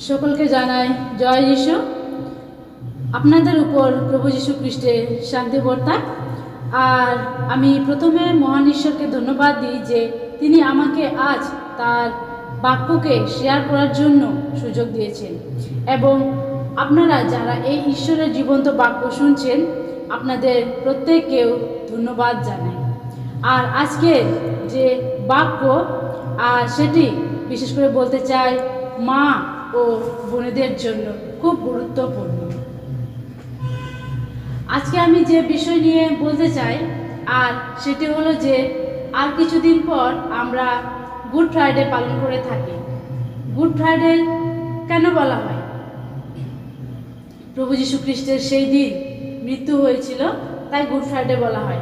সকলকে জানাই জয় যিশু। আপনাদের উপর প্রভু যীশু খ্রিস্টের শান্তি বর্তাক। আর আমি প্রথমে মহান ঈশ্বরকে ধন্যবাদ দিই যে তিনি আমাকে আজ তার বাক্যকে শেয়ার করার জন্য সুযোগ দিয়েছেন, এবং আপনারা যারা এই ঈশ্বরের জীবন্ত বাক্য শুনছেন আপনাদের প্রত্যেককেও ধন্যবাদ জানাই। আর আজকের যে বাক্য সেটি বিশেষ করে বলতে চাই মা ও বোনেদের জন্য খুব গুরুত্বপূর্ণ। আজকে আমি যে বিষয় নিয়ে বলতে চাই আর সেটি হলো যে আর কিছুদিন পর আমরা গুড ফ্রাইডে পালন করে থাকি। গুড ফ্রাইডে কেন বলা হয়? প্রভু যীশু খ্রিস্টের সেই দিন মৃত্যু হয়েছিল, তাই গুড ফ্রাইডে বলা হয়।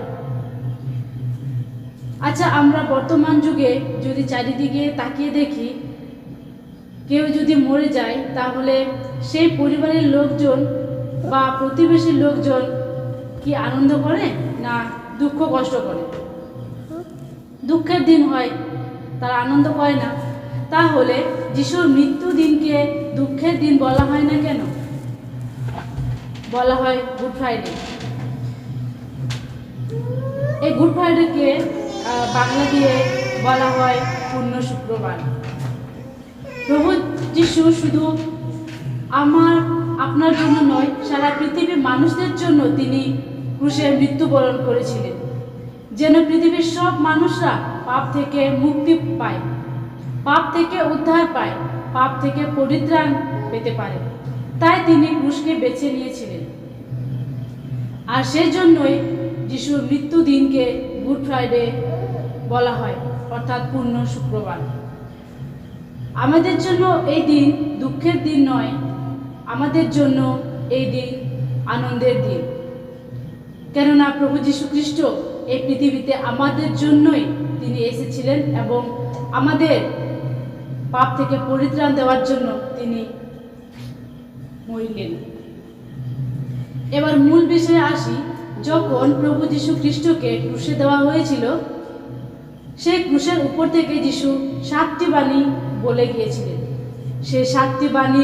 আচ্ছা, আমরা বর্তমান যুগে যদি চারিদিকে তাকিয়ে দেখি, কেউ যদি মরে যায় তাহলে সেই পরিবারের লোকজন বা প্রতিবেশীর লোকজন কি আনন্দ করে না দুঃখ কষ্ট করে? দুঃখের দিন হয়, তারা আনন্দ করে না। তাহলে যিশুর মৃত্যু দিনকে দুঃখের দিন বলা হয় না কেন? বলা হয় গুড ফ্রাইডে। এই গুড ফ্রাইডেকে বাংলা দিয়ে বলা হয় পূর্ণ শুক্রবার। প্রভু যিশু শুধু আপনার জন্য নয়, সারা পৃথিবীর মানুষদের জন্য তিনি ক্রুশে মৃত্যুবরণ করেছিলেন, যেন পৃথিবীর সব মানুষরা পাপ থেকে মুক্তি পায়, পাপ থেকে উদ্ধার পায়, পাপ থেকে পরিত্রাণ পেতে পারে। তাই তিনি ক্রুশকে বেছে নিয়েছিলেন। আর সেই জন্যই যিশুর মৃত্যু দিনকে গুড ফ্রাইডে বলা হয়, অর্থাৎ পূর্ণ শুক্রবার। আমাদের জন্য এই দিন দুঃখের দিন নয়, আমাদের জন্য এই দিন আনন্দের দিন। কেননা প্রভু যীশু খ্রিস্ট এই পৃথিবীতে আমাদের জন্যই তিনি এসেছিলেন এবং আমাদের পাপ থেকে পরিত্রাণ দেওয়ার জন্য তিনি মরিলেন। এবার মূল বিষয়ে আসি। যখন প্রভু যীশু খ্রিস্টকে ক্রুশে দেওয়া হয়েছিল, সেই ক্রুশের উপর থেকে যিশু 7টি বাণী বলে গিয়েছিলেন। সেই 7টি বাণী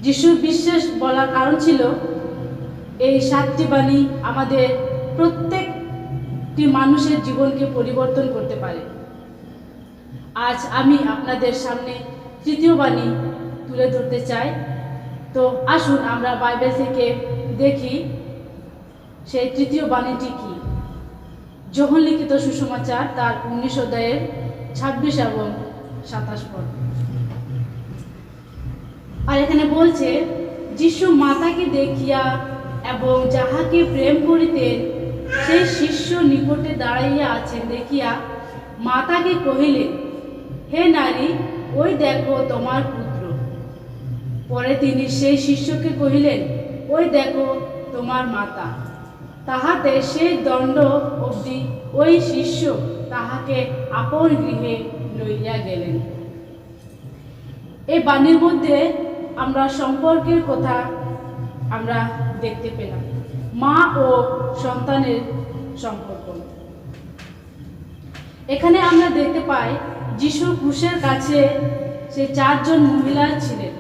যিশুর বিশ্বাস বলার কারণ ছিল এই 7টি বাণী আমাদের প্রত্যেকটি মানুষের জীবনকে পরিবর্তন করতে পারে। আজ আমি আপনাদের সামনে 3য় বাণী তুলে ধরতে চাই। তো আসুন আমরা বাইবেল থেকে দেখি সেই 3য় বাণীটি কি। যোহন লিখিত সুসমাচার তার 19 অধ্যায়ের 26 এবং 27 পদ। আর এখানে বলছে, যিশু মাতাকে দেখিয়া এবং যাহাকে প্রেম করিতেন সেই শিষ্য নিকটে দাঁড়াইয়া আছেন দেখিয়া মাতাকে কহিলেন, হে নারী, ওই দেখো তোমার পুত্র। পরে তিনি সেই শিষ্যকে কহিলেন, ওই দেখো তোমার মাতা। তাহাতে সেই দণ্ড অবধি ওই শিষ্য তাহাকে আপন গৃহে লইয়া গেলেন। এই বাণীর মধ্যে আমরা সম্পর্কের কথা আমরা দেখতে পেলাম, মা ও সন্তানের সম্পর্ক। এখানে আমরা দেখতে পাই যিশু ক্রুশের কাছে সে 4 জন মহিলা ছিলেন।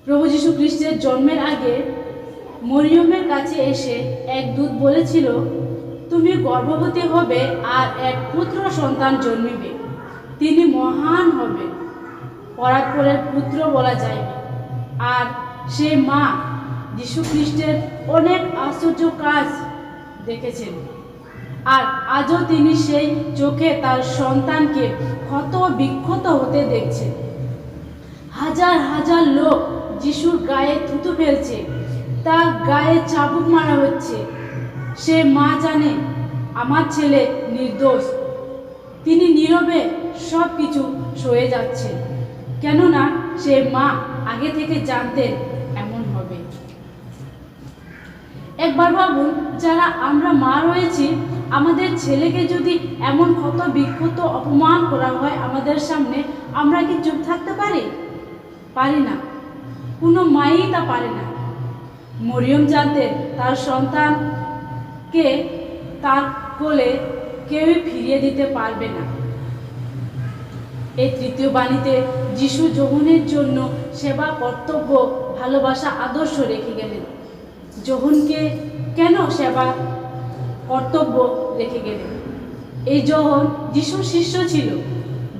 প্রভু যীশু খ্রিস্টের জন্মের আগে মরিয়মের কাছে এসে এক দূত বলেছিল, তুমি গর্ভবতী হবে আর এক পুত্র সন্তান জন্মিবে, তিনি মহান হবে, পরাৎপরের পুত্র বলা যাইবে। আর সে মা যীশু খ্রিস্টের অনেক আশ্চর্য কাজ দেখেছেন, আর আজও তিনি সেই চোখে তার সন্তানকে ক্ষত বিক্ষত হতে দেখছেন। হাজার হাজার লোক যিশুর গায়ে থুতু ফেলছে, তার গায়ে চাবুক মারা হচ্ছে। সে মা জানে আমার ছেলে নির্দোষ, তিনি নীরবে সব কিছু সয়ে যাচ্ছেন, কেননা সে মা আগে থেকে জানতেন এমন হবে। একবার ভাবুন, যারা আমরা মা রয়েছি, আমাদের ছেলেকে যদি এমন ক্ষত বিক্ষত অপমান করা হয় আমাদের সামনে, আমরা কি চুপ থাকতে পারি? পারি না, কোনো মাই তা পারে না। মরিয়ম জানতেন তার সন্তানকে তার কোলে কেউই ফিরিয়ে দিতে পারবে না। এই তৃতীয় বাণীতে যিশু যোহনের জন্য সেবা, কর্তব্য, ভালোবাসা, আদর্শ রেখে গেলেন। যোহনকে কেন সেবা, কর্তব্য রেখে গেলেন? এই যোহন যিশুর শিষ্য ছিল।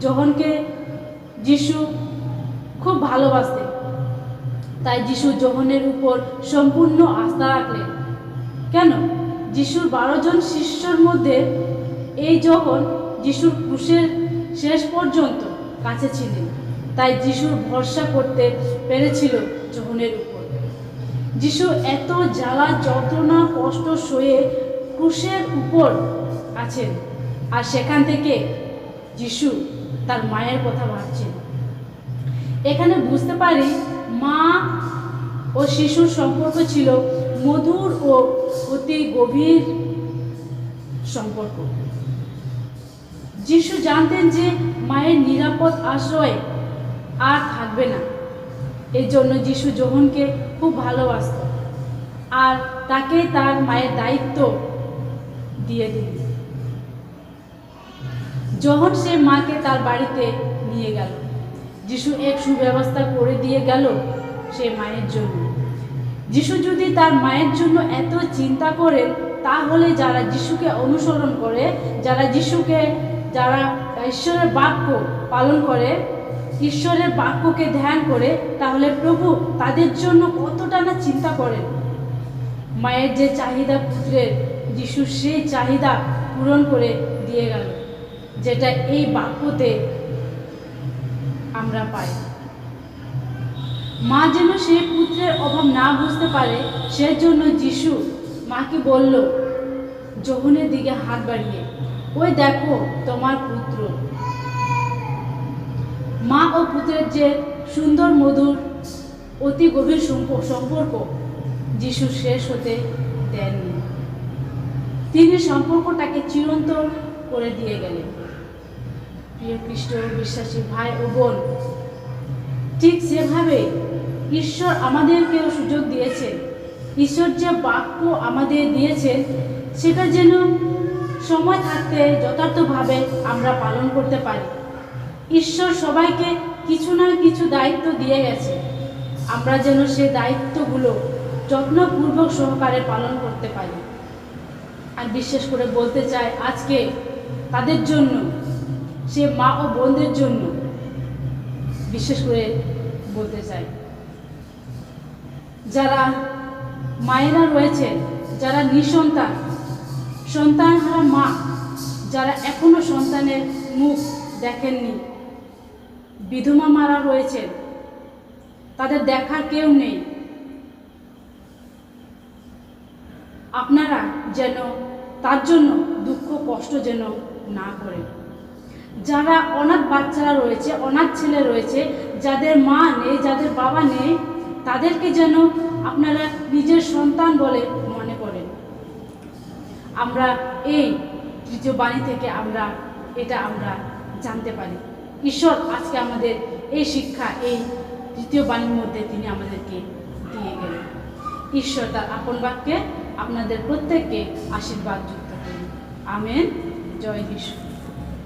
যোহনকে যিশু খুব ভালোবাসতেন, তাই যিশু যোহনের উপর সম্পূর্ণ আস্থা রাখলেন। কেন? যিশুর 12 জন শিষ্যর মধ্যে এই যোহন যিশুর ক্রুশের শেষ পর্যন্ত কাছে ছিলেন, তাই যিশুর ভরসা করতে পেরেছিল যোহনের উপর। যিশু এত জ্বালা, যন্ত্রণা, কষ্ট সয়ে ক্রুশের উপর আছেন, আর সেখান থেকে যিশু তার মায়ের কথা ভাবছেন। এখানে বুঝতে পারি মা ও শিশুর সম্পর্ক ছিল মধুর ও অতি গভীর সম্পর্ক। যিশু জানতেন যে মায়ের নিরাপদ আশ্রয় আর থাকবে না, এই জন্য যিশু যোহনকে খুব ভালোবাসত আর তাকে তার মায়ের দায়িত্ব দিয়ে দিলেন। যোহন সে মাকে তার বাড়িতে নিয়ে গেল। যিশু এক সুব্যবস্থা করে দিয়ে গেল সে মায়ের জন্য। যিশু যদি তার মায়ের জন্য এত চিন্তা করেন, তাহলে যারা যিশুকে অনুসরণ করে, যারা ঈশ্বরের বাক্য পালন করে, ঈশ্বরের বাক্যকে ধ্যান করে, তাহলে প্রভু তাদের জন্য কতটা না চিন্তা করেন। মায়ের যে চাহিদা পুত্রের, যিশু সেই চাহিদা পূরণ করে দিয়ে গেল, যেটা এই বাক্যতে আমরা পাই। মা যেন সেই পুত্রের অভাব না বুঝতে পারে, সেজন্য যিশু মাকে বলল যোহনের দিকে হাত বাড়িয়ে, ওই দেখো তোমার পুত্র। মা ও পুত্রের যে সুন্দর, মধুর, অতি গভীর সম্পর্ক যিশু শেষ হতে দেননি। তিনি সম্পর্কটাকে চিরন্তন করে দিয়ে গেলেন। প্রিয় খ্রিস্ট বিশ্বাসী ভাই ও বোন, ঠিক সেভাবে ঈশ্বর আমাদেরকেও সুযোগ দিয়েছেন। ঈশ্বর যে বাক্য আমাদের দিয়েছেন, সেটা যেন সময় থাকতে যথার্থভাবে আমরা পালন করতে পারি। ঈশ্বর সবাইকে কিছু না কিছু দায়িত্ব দিয়ে গেছে, আমরা যেন সে দায়িত্বগুলো যত্নপূর্বক সহকারে পালন করতে পারি। আর বিশেষ করে বলতে চাই আজকে তাদের জন্য, সে মা ও বোনদের জন্য বিশেষ করে বলতে চাই, যারা মায়েরা রয়েছেন, যারা নিঃসন্তান, সন্তানহারা মা, যারা এখনো সন্তানের মুখ দেখেননি, বিধবা মারা রয়েছেন, তাদের দেখার কেউ নেই, আপনারা যেন তার জন্য দুঃখ কষ্ট যেন না করেন। যারা অনাথ বাচ্চারা রয়েছে, অনাথ ছেলে রয়েছে, যাদের মা নেই, যাদের বাবা নেই, তাদেরকে যেন আপনারা নিজের সন্তান বলে মনে করেন। আমরা এই তৃতীয় বাণী থেকে আমরা জানতে পারি। ঈশ্বর আজকে আমাদের এই শিক্ষা, এই তৃতীয় বাণীর মধ্যে তিনি আমাদেরকে দিয়ে গেলেন। ঈশ্বর তার আপন বাক্যে আপনাদের প্রত্যেককে আশীর্বাদ যুক্ত করুন। আমেন। জয় যিশু।